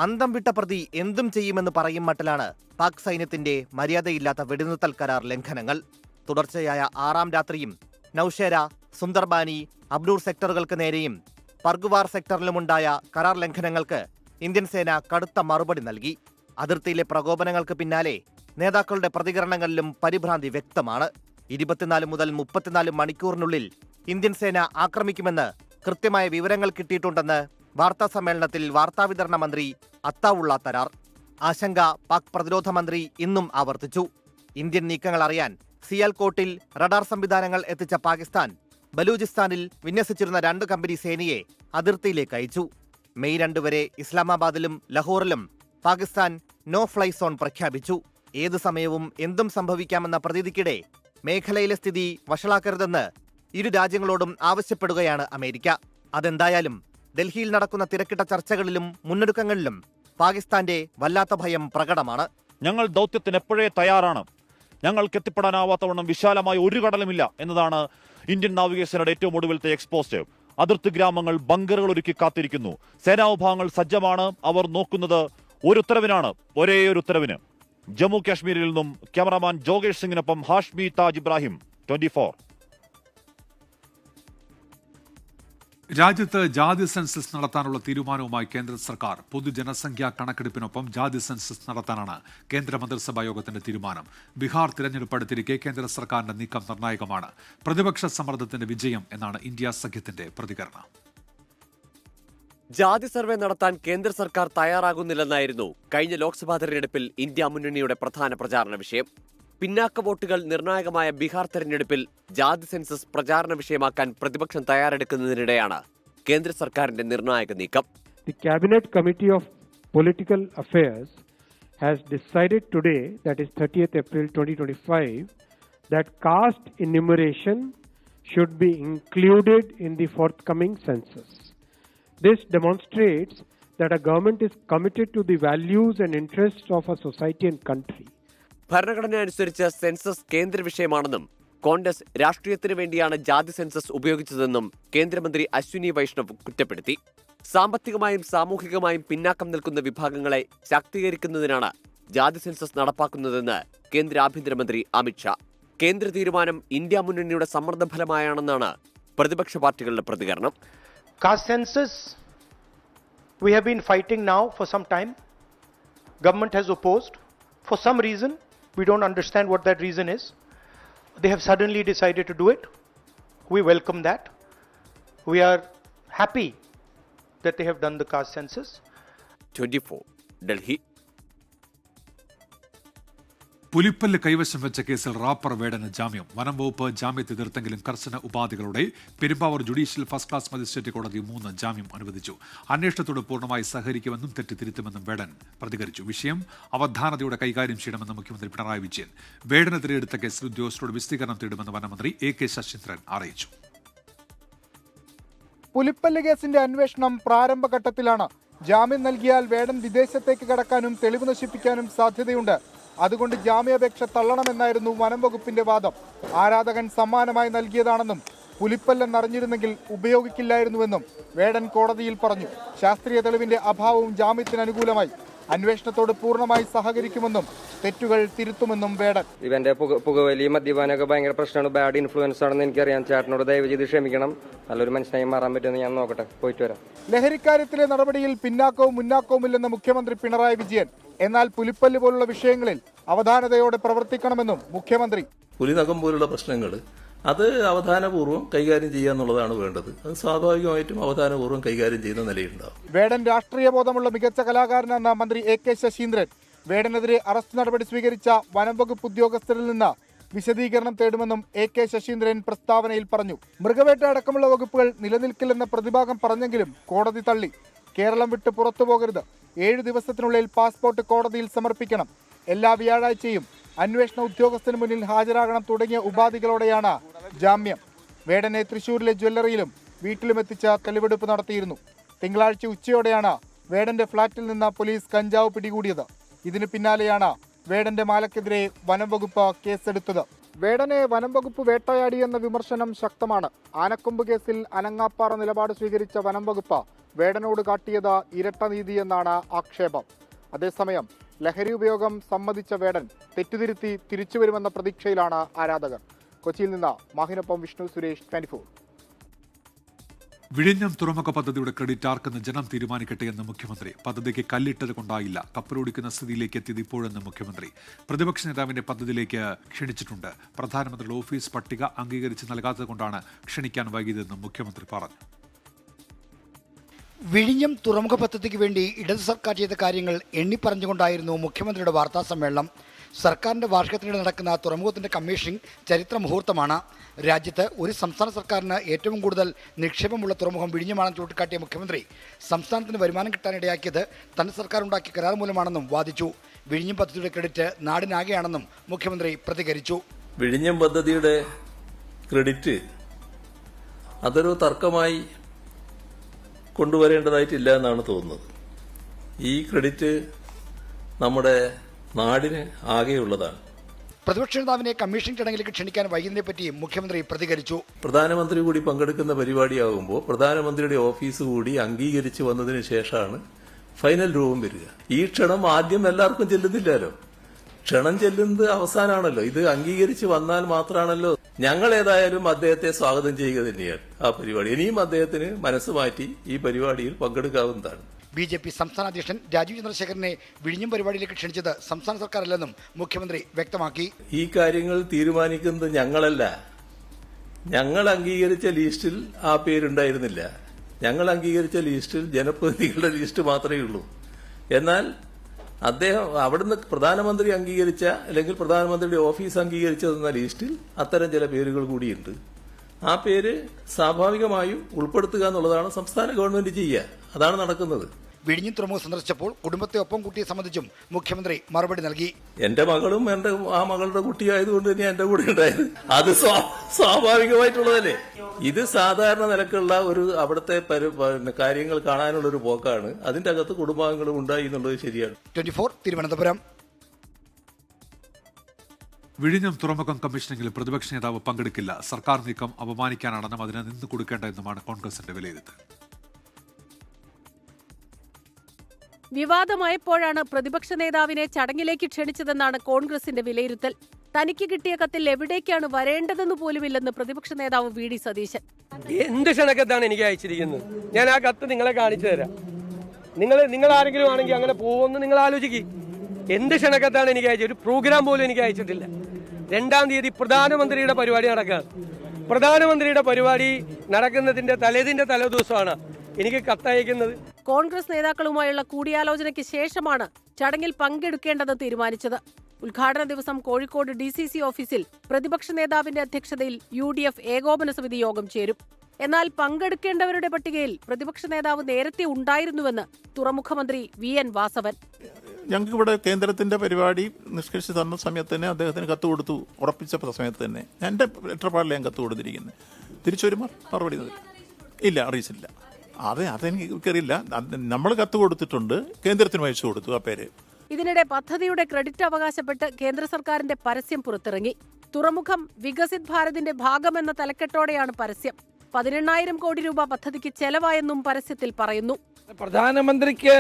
അന്തം വിട്ട പ്രതി എന്തും ചെയ്യുമെന്ന് പറയും മട്ടിലാണ് പാക് സൈന്യത്തിന്റെ മര്യാദയില്ലാത്ത വെടിനിർത്തൽ കരാർ ലംഘനങ്ങൾ. തുടർച്ചയായ 6ാം രാത്രിയും നൌഷേര, സുന്ദർബാനി, അബ്നൂർ സെക്ടറുകൾക്ക് നേരെയും പർഗുവാർ സെക്ടറിലുമുണ്ടായ കരാർ ലംഘനങ്ങൾക്ക് ഇന്ത്യൻ സേന കടുത്ത മറുപടി നൽകി. അതിർത്തിയിലെ പ്രകോപനങ്ങൾക്ക് പിന്നാലെ നേതാക്കളുടെ പ്രതികരണങ്ങളിലും പരിഭ്രാന്തി വ്യക്തമാണ്. 24 മുതൽ 34 മണിക്കൂറിനുള്ളിൽ ഇന്ത്യൻ സേന ആക്രമിക്കുമെന്ന് കൃത്യമായ വിവരങ്ങൾ കിട്ടിയിട്ടുണ്ടെന്ന് വാർത്താ സമ്മേളനത്തിൽ വാർത്താവിതരണ മന്ത്രി അത്താവുള്ള തരാർ. ആശങ്ക പാക് പ്രതിരോധ മന്ത്രി ഇന്നും ആവർത്തിച്ചു. ഇന്ത്യൻ നീക്കങ്ങൾ അറിയാൻ സിയാൽകോട്ടിൽ റഡാർ സംവിധാനങ്ങൾ എത്തിച്ച പാകിസ്ഥാൻ ബലൂചിസ്ഥാനിൽ വിന്യസിച്ചിരുന്ന 2 കമ്പനി സേനയെ അതിർത്തിയിലേക്ക് അയച്ചു. മെയ് 2 വരെ ഇസ്ലാമാബാദിലും ലഹോറിലും പാകിസ്ഥാൻ നോ ഫ്ലൈ സോൺ പ്രഖ്യാപിച്ചു. ഏതു സമയവും എന്തും സംഭവിക്കാമെന്ന പ്രതീതിക്കിടെ മേഖലയിലെ സ്ഥിതി വഷളാക്കരുതെന്ന് ഇരു രാജ്യങ്ങളോടും ആവശ്യപ്പെടുകയാണ് അമേരിക്ക. അതെന്തായാലും ഡൽഹിയിൽ നടക്കുന്ന തിരക്കിട്ട ചർച്ചകളിലും മുന്നൊരുക്കങ്ങളിലും പാകിസ്ഥാന്റെ വല്ലാത്ത ഭയം പ്രകടമാണ്. ഞങ്ങൾ ദൗത്യത്തിന് എപ്പോഴേ തയ്യാറാണ്. ഞങ്ങൾക്ക് എത്തിപ്പെടാനാവാത്തവണ്ണം വിശാലമായ ഒരു കടലുമില്ല എന്നതാണ് ഇന്ത്യൻ നാവികസേനയുടെ ഏറ്റവും ഒടുവിലത്തെ എക്സ്പോസ്റ്റ്. അതിർത്തി ഗ്രാമങ്ങൾ ബങ്കറുകൾ ഒരുക്കി കാത്തിരിക്കുന്നു. സേനാവിഭാഗങ്ങൾ സജ്ജമാണ്. അവർ നോക്കുന്നത് ഒരു ഉത്തരവിനാണ്, ഒരേ ഒരു ഉത്തരവിന്. ജമ്മു കാശ്മീരിൽ നിന്നും ക്യാമറാമാൻ ജോഗേഷ് സിംഗിനൊപ്പം ഹാഷ്മി താജ് ഇബ്രാഹിം, 24. രാജ്യത്ത് ജാതി സെൻസസ് നടത്താനുള്ള തീരുമാനവുമായി കേന്ദ്ര സർക്കാർ. പൊതുജനസംഖ്യാ കണക്കെടുപ്പിനൊപ്പം ജാതി സെൻസസ് നടത്താനാണ് കേന്ദ്ര മന്ത്രിസഭാ യോഗത്തിന്റെ തീരുമാനം. ബീഹാർ തിരഞ്ഞെടുപ്പ് അടുത്തിരിക്കെ കേന്ദ്ര സർക്കാരിന്റെ നീക്കം നിർണായകമാണ്. പ്രതിപക്ഷ സമ്മർദ്ദത്തിന്റെ വിജയം എന്നാണ് ഇന്ത്യ സഖ്യത്തിന്റെ പ്രതികരണം. ജാതി സർവേ നടത്താൻ കേന്ദ്ര സർക്കാർ തയ്യാറാകുന്നില്ലെന്നായിരുന്നു കഴിഞ്ഞ ലോക്സഭാ തെരഞ്ഞെടുപ്പിൽ ഇന്ത്യ മുന്നണിയുടെ പ്രധാന പ്രചാരണ വിഷയം. പിന്നാക്ക വോട്ടുകൾ നിർണായകമായ ബീഹാർ തെരഞ്ഞെടുപ്പിൽ ജാതി സെൻസസ് പ്രചാരണ വിഷയമാക്കാൻ പ്രതിപക്ഷം തയ്യാറെടുക്കുന്നതിനിടെയാണ് കേന്ദ്ര സർക്കാരിന്റെ നിർണായക നീക്കം. The Cabinet Committee of Political Affairs has decided today, that is 30th April 2025, that caste enumeration should be included in the forthcoming census. This demonstrates that a government is committed to the values and interests of a society and country. ഭരണഘടന അനുസരിച്ച് census കേന്ദ്ര വിഷയമാണെന്നും കോൺഗ്രസ് രാഷ്ട്രീയത്തിന് വേണ്ടിയാണ് ജാതി census ഉപയോഗിച്ചതെന്നും കേന്ദ്രമന്ത്രി അശ്വിനി വൈഷ്ണവ് കുറ്റപ്പെടുത്തി. സാമ്പത്തികമായും സാമൂഹികമായും പിന്നാക്കം നിൽക്കുന്ന വിഭാഗങ്ങളെ ശാക്തീകരിക്കുന്നതിനാണ് ജാതി സെൻസസ് നടപ്പാക്കുന്നതെന്ന് കേന്ദ്ര ആഭ്യന്തരമന്ത്രി അമിത്ഷാ. കേന്ദ്ര തീരുമാനം ഇന്ത്യ മുന്നണിയുടെ സമ്മർദ്ദ ഫലമായാണെന്നാണ് പ്രതിപക്ഷ പാർട്ടികളുടെ പ്രതികരണം. Caste census, we have been fighting now for some time. Government has opposed. For some reason, we don't understand what that reason is. They have suddenly decided to do it. We welcome that. We are happy that they have done the caste census. 24, Delhi. പുലിപ്പല്ല് കൈവശം വെച്ച കേസിൽ wrapper വേടന് ജാമ്യം. വനം വകുപ്പ് ജാമ്യത്തെ എതിർത്തെങ്കിലും കർശന ഉപാധികളോടെ Perumbavoor judicial first class magistrate കോടതി 3 ജാമ്യം അനുവദിച്ചു. അന്വേഷണത്തോട് പൂർണ്ണമായി സഹകരിക്കുമെന്നും തെറ്റ് തിരുത്തുമെന്നും വേടൻ പ്രതികരിച്ചു. വിഷയം അവധാനതയോടെ കൈകാര്യം ചെയ്യണമെന്ന് മുഖ്യമന്ത്രി പിണറായി വിജയൻ. വേടനെതിരെ എടുത്ത കേസിൽ ഉദ്യോഗസ്ഥരോട് വിശദീകരണം തേടുമെന്ന് വനമന്ത്രി AK ശശീന്ദ്രൻ അറിയിച്ചു. പുലിപ്പല്ല് കേസിന്റെ അന്വേഷണം പ്രാരംഭഘട്ടത്തിലാണ്. ജാമ്യം നൽകിയാൽ വേടൻ വിദേശത്തേക്ക് കടക്കാനും തെളിവ് നശിപ്പിക്കാനും സാധ്യതയുണ്ട്. അതുകൊണ്ട് ജാമ്യാപേക്ഷ തള്ളണമെന്നായിരുന്നു വനം വകുപ്പിന്റെ വാദം. ആരാധകൻ സമ്മാനമായി നൽകിയതാണെന്നും പുലിപ്പല്ലെന്നറിഞ്ഞിരുന്നെങ്കിൽ ഉപയോഗിക്കില്ലായിരുന്നുവെന്നും വേടൻ കോടതിയിൽ പറഞ്ഞു. ശാസ്ത്രീയ തെളിവിന്റെ അഭാവവും ജാമ്യത്തിന് അനുകൂലമായി. അന്വേഷണത്തോട് പൂർണ്ണമായി സഹകരിക്കുമെന്നും തെറ്റുകൾ തിരുത്തുമെന്നും വേടൻ. ഇവന്റെ പുകവലി മദ്യപാനമൊക്കെ ഭയങ്കര പ്രശ്നമാണ്, ബാഡ് ഇൻഫ്ലുവൻസ് ആണെന്ന് എനിക്കറിയാം. ചേട്ടനോട് ദയവ് ചെയ്ത് ക്ഷമിക്കണം. നല്ലൊരു മനുഷ്യനായി മാറാൻ പറ്റുമെന്ന് ഞാൻ നോക്കട്ടെ. പോയിട്ട് വരാം. ലഹരിക്കാര്യത്തിലെ നടപടിയിൽ പിന്നാക്കവും മുന്നാക്കവുമില്ലെന്ന് മുഖ്യമന്ത്രി പിണറായി വിജയൻ. എന്നാൽ പുലിപ്പല്ല് പോലുള്ള വിഷയങ്ങളിൽ അവധാനതയോടെ പ്രവർത്തിക്കണമെന്നും മുഖ്യമന്ത്രി. പുലിനകം പോലുള്ള പ്രശ്നങ്ങൾ അത് അവധാനപൂർവ്വം കൈകാര്യം ചെയ്യുക എന്നുള്ളതാണ് വേണ്ടത്. അത് സ്വാഭാവികമായിട്ടും അവധാനപൂർവ്വം കൈകാര്യം ചെയ്യുന്ന നിലയുണ്ടാവും. വേടൻ രാഷ്ട്രീയ ബോധമുള്ള മികച്ച കലാകാരനെന്ന മന്ത്രി AK ശശീന്ദ്രൻ വേടനെതിരെ അറസ്റ്റ് നടപടി സ്വീകരിച്ച വനം വകുപ്പ് ഉദ്യോഗസ്ഥരിൽ നിന്ന് വിശദീകരണം തേടുമെന്നും AK ശശീന്ദ്രൻ പ്രസ്താവനയിൽ പറഞ്ഞു. മൃഗവേട്ട അടക്കമുള്ള വകുപ്പുകൾ നിലനിൽക്കില്ലെന്ന പ്രതിഭാഗം പറഞ്ഞെങ്കിലും കോടതി തള്ളി. കേരളം വിട്ട് പുറത്തു പോകരുത്, 7 ദിവസത്തിനുള്ളിൽ പാസ്പോർട്ട് കോടതിയിൽ സമർപ്പിക്കണം, എല്ലാ വ്യാഴാഴ്ചയും അന്വേഷണ ഉദ്യോഗസ്ഥന് മുന്നിൽ ഹാജരാകണം തുടങ്ങിയ ഉപാധികളോടെയാണ് ജാമ്യം. വേടനെ തൃശൂരിലെ ജ്വല്ലറിയിലും വീട്ടിലുമെത്തിച്ച് തെളിവെടുപ്പ് നടത്തിയിരുന്നു. തിങ്കളാഴ്ച ഉച്ചയോടെയാണ് വേടന്റെ ഫ്ളാറ്റിൽ നിന്ന് പോലീസ് കഞ്ചാവ് പിടികൂടിയത്. ഇതിന് പിന്നാലെയാണ് വേടന്റെ മാലക്കെതിരെ വനം വകുപ്പ് കേസെടുത്തത്. വേടനെ വനം വകുപ്പ് വേട്ടയാടിയെന്ന വിമർശനം ശക്തമാണ്. ആനക്കൊമ്പ് കേസിൽ അനങ്ങാപ്പാറ നിലപാട് സ്വീകരിച്ച വനം വകുപ്പ് വേടനോട് കാട്ടിയത് ഇരട്ട നീതിയെന്നാണ് ആക്ഷേപം. അതേസമയം ലഹരി ഉപയോഗം സമ്മതിച്ച വേടൻ തെറ്റുതിരുത്തി തിരിച്ചുവരുമെന്ന പ്രതീക്ഷയിലാണ് ആരാധകർ. കൊച്ചിയിൽ നിന്ന് മാഹിനൊപ്പം വിഷ്ണു സുരേഷ്, 24. വിഴിഞ്ഞം തുറമുഖ പദ്ധതിയുടെ ക്രെഡിറ്റ് ആർക്കെന്ന് ജനം തീരുമാനിക്കട്ടെ എന്ന് മുഖ്യമന്ത്രി. പദ്ധതിക്ക് കല്ലിട്ടത് കൊണ്ടായില്ല, കപ്പലോടിക്കുന്ന സ്ഥിതിയിലേക്ക് എത്തിയത് ഇപ്പോഴെന്ന് മുഖ്യമന്ത്രി. പ്രതിപക്ഷ നേതാവിന്റെ പദ്ധതിയിലേക്ക് ക്ഷണിച്ചിട്ടുണ്ട്. പ്രധാനമന്ത്രിയുടെ ഓഫീസ് പട്ടിക അംഗീകരിച്ച് നൽകാത്തത് കൊണ്ടാണ് ക്ഷണിക്കാൻ വൈകിയതെന്നും മുഖ്യമന്ത്രി പറഞ്ഞു. വിഴിഞ്ഞം തുറമുഖ പദ്ധതിക്ക് വേണ്ടി ഇടത് സർക്കാർ ചെയ്ത കാര്യങ്ങൾ എണ്ണിപ്പറഞ്ഞുകൊണ്ടായിരുന്നു മുഖ്യമന്ത്രിയുടെ വാർത്താ സമ്മേളനം. സർക്കാരിൻ്റെ വാർഷികത്തിനിടെ നടക്കുന്ന തുറമുഖത്തിൻ്റെ കമ്മീഷനിങ് ചരിത്ര മുഹൂർത്തമാണ്. രാജ്യത്ത് ഒരു സംസ്ഥാന സർക്കാരിന് ഏറ്റവും കൂടുതൽ നിക്ഷേപമുള്ള തുറമുഖം വിഴിഞ്ഞമാണെന്ന് ചൂണ്ടിക്കാട്ടിയ മുഖ്യമന്ത്രി സംസ്ഥാനത്തിന് വരുമാനം കിട്ടാനിടയാക്കിയത് തന്റെ സർക്കാർ ഉണ്ടാക്കിയ കരാർ മൂലമാണെന്നും വാദിച്ചു. വിഴിഞ്ഞം പദ്ധതിയുടെ ക്രെഡിറ്റ് നാടിനാകെയാണെന്നും മുഖ്യമന്ത്രി പ്രതികരിച്ചു. വിഴിഞ്ഞം പദ്ധതിയുടെ ക്രെഡിറ്റ് അതൊരു തർക്കമായി കൊണ്ടുവരേണ്ടതായിട്ടില്ല എന്നാണ് തോന്നുന്നത്. ഈ ക്രെഡിറ്റ് നമ്മുടെ നാടിന് ആകെയുള്ളതാണ്. പ്രതിപക്ഷ നേതാവിനെ കമ്മീഷൻ ചടങ്ങിലേക്ക് ക്ഷണിക്കാൻ വൈകുന്നതിനെപ്പറ്റി മുഖ്യമന്ത്രി പ്രതികരിച്ചു. പ്രധാനമന്ത്രി കൂടി പങ്കെടുക്കുന്ന പരിപാടിയാകുമ്പോൾ പ്രധാനമന്ത്രിയുടെ ഓഫീസ് കൂടി അംഗീകരിച്ച് വന്നതിന് ശേഷമാണ് ഫൈനൽ രൂപം വരിക. ഈ ക്ഷണം ആദ്യം എല്ലാവർക്കും ചെല്ലുന്നില്ലല്ലോ, ക്ഷണം ചെല്ലുന്നത് അവസാനമാണല്ലോ. ഇത് അംഗീകരിച്ച് വന്നാൽ മാത്രമാണല്ലോ. ഞങ്ങൾ ഏതായാലും അദ്ദേഹത്തെ സ്വാഗതം ചെയ്യുക തന്നെയാണ് ആ പരിപാടി. ഇനിയും അദ്ദേഹത്തിന് മനസ്സ് മാറ്റി ഈ പരിപാടിയിൽ പങ്കെടുക്കാവുന്നതാണ്. BJP സംസ്ഥാന അധ്യക്ഷൻ രാജീവ് ചന്ദ്രശേഖരനെ വിഴിഞ്ഞം പരിപാടിയിലേക്ക് ക്ഷണിച്ചത് സംസ്ഥാന സർക്കാരല്ലെന്നും മുഖ്യമന്ത്രി വ്യക്തമാക്കി. ഈ കാര്യങ്ങൾ തീരുമാനിക്കുന്നത് ഞങ്ങളല്ല. ഞങ്ങൾ അംഗീകരിച്ച ലിസ്റ്റിൽ ആ പേരുണ്ടായിരുന്നില്ല. ഞങ്ങൾ അംഗീകരിച്ച ലിസ്റ്റിൽ ജനപ്രതിനിധികളുടെ ലിസ്റ്റ് മാത്രമേ ഉള്ളൂ. എന്നാൽ അദ്ദേഹം അവിടുന്ന് പ്രധാനമന്ത്രി അംഗീകരിച്ച അല്ലെങ്കിൽ പ്രധാനമന്ത്രിയുടെ ഓഫീസ് അംഗീകരിച്ചതെന്ന ലിസ്റ്റിൽ അത്തരം ചില പേരുകൾ കൂടിയുണ്ട്. ആ പേര് സ്വാഭാവികമായും ഉൾപ്പെടുത്തുക എന്നുള്ളതാണ് സംസ്ഥാന ഗവൺമെന്റ് ചെയ്യുക. അതാണ് നടക്കുന്നത്. വിഴിഞ്ഞം തുറമുഖം സന്ദർശിച്ചപ്പോൾ കുടുംബത്തെ ഒപ്പം കുട്ടിയെ സംബന്ധിച്ചും മുഖ്യമന്ത്രി മറുപടി നൽകി. എന്റെ മകളും ആ മകളുടെ കുട്ടിയായതുകൊണ്ട് തന്നെ എന്റെ കൂടെ ഉണ്ടായത് അത് സ്വാഭാവികമായിട്ടുള്ളതല്ലേ. ഇത് സാധാരണ നിലക്കുള്ള ഒരു അവിടുത്തെ കാര്യങ്ങൾ കാണാനുള്ള ഒരു പോക്കാണ്. അതിന്റെ അകത്ത് കുടുംബാംഗങ്ങളും ഉണ്ടായി എന്നുള്ളത് ശരിയാണ്. 24 തിരുവനന്തപുരം. വിഴിഞ്ഞം തുറമുഖം കമ്മീഷനിങ്ങിൽ പ്രതിപക്ഷ നേതാവ് പങ്കെടുക്കില്ല. സർക്കാർ നീക്കം അപമാനിക്കാനാണെന്നും അതിനെ നിന്ന് കൊടുക്കേണ്ട എന്നുമാണ് കോൺഗ്രസിന്റെ വിലയിരുത്തൽ. വിവാദമായപ്പോഴാണ് പ്രതിപക്ഷ നേതാവിനെ ചടങ്ങിലേക്ക് ക്ഷണിച്ചതെന്നാണ് കോൺഗ്രസിന്റെ വിലയിരുത്തൽ. തനിക്ക് കിട്ടിയ കത്തിൽ എവിടേക്കാണ് വരേണ്ടതെന്ന് പോലുമില്ലെന്ന് പ്രതിപക്ഷ നേതാവ് VD സതീശൻ. എന്ത് ക്ഷണക്കത്താണ് എനിക്ക് അയച്ചിരിക്കുന്നത്? ഞാൻ ആ കത്ത് നിങ്ങളെ കാണിച്ചു തരാം. നിങ്ങൾ ആരെങ്കിലും ആണെങ്കിൽ അങ്ങനെ പോകുമെന്ന് നിങ്ങൾ ആലോചിക്കും. എന്ത് ക്ഷണക്കത്താണ് എനിക്ക് അയച്ചത്? ഒരു പ്രോഗ്രാം പോലും എനിക്ക് അയച്ചിട്ടില്ല. 2-ാം തീയതി പ്രധാനമന്ത്രിയുടെ പരിപാടി നടക്കുകയാണ്. പ്രധാനമന്ത്രിയുടെ പരിപാടി നടക്കുന്നതിന്റെ തലേദിവസമാണ് എനിക്ക് കത്തയക്കുന്നത്. കോൺഗ്രസ് നേതാക്കളുമായുള്ള കൂടിയാലോചനയ്ക്ക് ശേഷമാണ് ചടങ്ങിൽ പങ്കെടുക്കേണ്ടതെന്ന് തീരുമാനിച്ചത്. ഉദ്ഘാടന ദിവസം കോഴിക്കോട് DCC ഓഫീസിൽ പ്രതിപക്ഷ നേതാവിന്റെ അധ്യക്ഷതയിൽ UDF ഏകോപന സമിതി യോഗം ചേരും. എന്നാൽ പങ്കെടുക്കേണ്ടവരുടെ പട്ടികയിൽ പ്രതിപക്ഷ നേതാവ് നേരത്തെ ഉണ്ടായിരുന്നുവെന്ന് തുറമുഖ മന്ത്രി VN വാസവൻ. ഞങ്ങൾക്കിവിടെ കേന്ദ്രത്തിന്റെ പരിപാടി നിഷ്കർഷിച്ച് തന്ന സമയത്ത് തന്നെ അദ്ദേഹത്തിന് കത്ത് കൊടുത്തു. ഉറപ്പിച്ച സമയത്ത് തന്നെ എൻ്റെ ലെറ്റർപാടിൽ ഞാൻ കത്ത് കൊടുത്തിരിക്കുന്നത്. തിരിച്ചു വരുമ്പോൾ മറുപടി ഇല്ല, അറിയിച്ചില്ല. അതെനിക്കറിയില്ല. നമ്മൾ കത്ത് കൊടുത്തിട്ടുണ്ട്, കേന്ദ്രത്തിന് അയച്ചു കൊടുത്തു ആ പേര്. ഇതിനിടെ പദ്ധതിയുടെ ക്രെഡിറ്റ് അവകാശപ്പെട്ട് കേന്ദ്ര സർക്കാരിന്റെ പരസ്യം പുറത്തിറങ്ങി. തുറമുഖം വികസിത് ഭാരതിന്റെ ഭാഗമെന്ന തലക്കെട്ടോടെയാണ് പരസ്യം. 18,000 കോടി രൂപ പദ്ധതിക്ക് ചെലവായെന്നും പരസ്യത്തിൽ പറയുന്നു. പ്രധാനമന്ത്രിക്ക്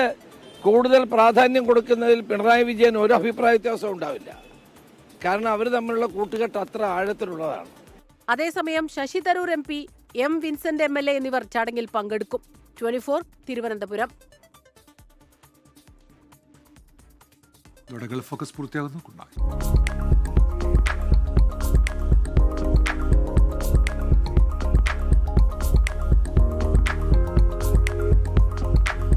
കൂടുതൽ പ്രാധാന്യം കൊടുക്കുന്നതിൽ പിണറായി വിജയൻ ഒരു അഭിപ്രായ വ്യത്യാസവും ഉണ്ടാവില്ല. കാരണം അവർ തമ്മിലുള്ള കൂട്ടുകെട്ട് അത്ര ആഴത്തിലുള്ളതാണ്. അതേസമയം Shashi Tharoor MP, M. Vincent MLA എന്നിവർ ചടങ്ങിൽ പങ്കെടുക്കും. 24 തിരുവനന്തപുരം. ഗൾഫ് ഫോക്കസ് പൂർത്തിയാകുന്നു.